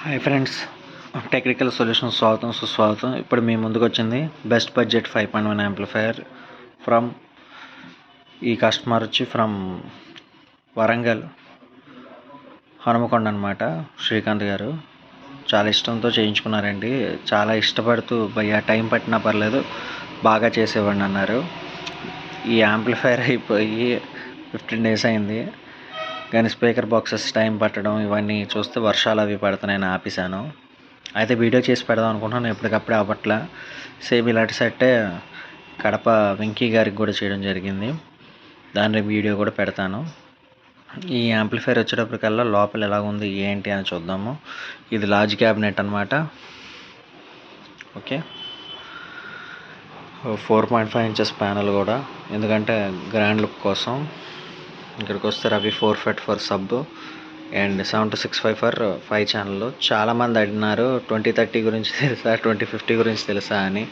Hi friends, technical solutions స్వాగతం సుస్వాగతం. ఇప్పుడు మీ ముందుకు వచ్చింది బెస్ట్ బడ్జెట్ 5.1 యాంప్లిఫైయర్ ఫ్రమ్ ఈ కస్టమర్ వచ్చి ఫ్రమ్ వరంగల్ హనుమకొండ అనమాట. శ్రీకాంత్ గారు చాలా ఇష్టంతో చేయించుకున్నారండి. చాలా ఇష్టపడుతూ భయ్యా టైం పట్టినా పర్లేదు బాగా చేసేవాడిని అన్నారు. ఈ యాంప్లిఫైయర్ అయిపోయి 15 days అయింది, కానీ స్పీకర్ బాక్సెస్ టైం పట్టడం ఇవన్నీ చూస్తే వర్షాలు అవి పడుతున్నాయని ఆపేశాను. అయితే వీడియో చేసి పెడదాం అనుకుంటున్నాను, ఎప్పటికప్పుడే అవ్వట్లా. సేమ్ ఇలాంటి సెట్టే కడప వెంకీ గారికి కూడా చేయడం జరిగింది, దాని వీడియో కూడా పెడతాను. ఈ యాంప్లిఫైర్ వచ్చేటప్పటికల్లా లోపల ఎలా ఉంది ఏంటి అని చూద్దాము. ఇది లార్జ్ క్యాబినెట్ అనమాట. ఓకే, 4.5 inches ప్యానల్ కూడా, ఎందుకంటే గ్రాండ్ లుక్ కోసం. ఇక్కడికి వస్తే Ravi 4 feet for sub and 7-6-5 for 5 channel. చాలామంది అడిగినారు 2030 గురించి తెలుసా, 2050 గురించి తెలుసా అని.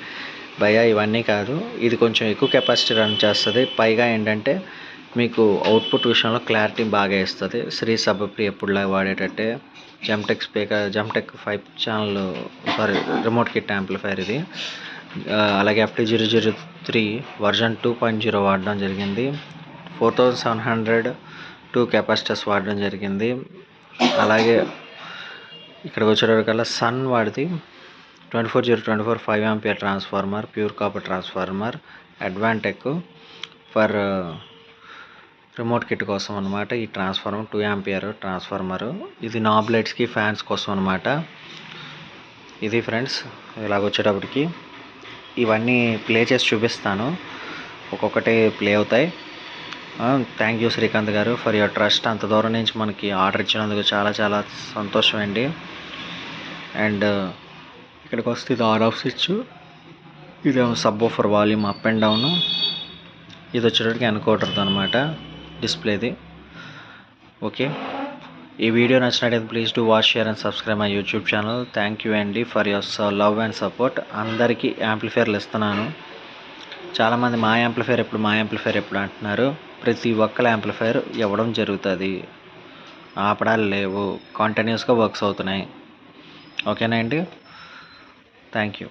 భయ్యా ఇవన్నీ కాదు, ఇది కొంచెం ఎక్కువ కెపాసిటీ రన్ చేస్తుంది. పైగా ఏంటంటే మీకు అవుట్పుట్ విషయంలో క్లారిటీ బాగా ఇస్తుంది. శ్రీ సబ్ప్రి ఎప్పుడులా వాడేటట్టే Gemtech speaker, Gemtech 5 channel remote kit amplifier ఇది. అలాగే FT003 వర్జన్ 2.0 వాడడం జరిగింది. 4702 కెపాసిటర్స్ వాడడం జరిగింది. అలాగే ఇక్కడికి వచ్చేటప్పటికల్లా సన్ వాడిది 24024 5 ampere transformer, pure copper transformer, Advantech for remote kit కోసం అనమాట. ఈ ట్రాన్స్ఫార్మర్ 2 ampere ట్రాన్స్ఫార్మర్. ఇది నాబ్ లైట్స్కి ఫ్యాన్స్ కోసం అనమాట. ఇది ఫ్రెండ్స్ ఇలాగొచ్చేటప్పటికి ఇవన్నీ ప్లే చేసి చూపిస్తాను, ఒక్కొక్కటి ప్లే అవుతాయి. థ్యాంక్ యూ శ్రీకాంత్ గారు ఫర్ యువర్ ట్రస్ట్. అంత దూరం నుంచి మనకి ఆర్డర్ ఇచ్చినందుకు చాలా చాలా సంతోషం అండి. అండ్ ఇక్కడికి వస్తే ఇది ఆన్ ఆఫ్ స్విచ్, ఇది sub woofer volume up and down. ఇది వచ్చేటప్పటికి ఎన్కోడర్ది అనమాట డిస్ప్లేది. ఓకే, ఈ వీడియో నచ్చినట్టయితే please do watch, share and subscribe my YouTube channel. Thank you అండి for your love and support. అందరికీ యాంప్లిఫైర్లు ఇస్తున్నాను. చాలామంది మా యాంప్లిఫైర్ ఎప్పుడు అంటున్నారు. ప్రతి ఒక్కల యాంప్లిఫైర్ ఇవ్వడం జరుగుతుంది, ఆపడాలు లేవు, కంటిన్యూస్గా వర్క్స్ అవుతున్నాయి. ఓకేనా అండి, థ్యాంక్ యూ.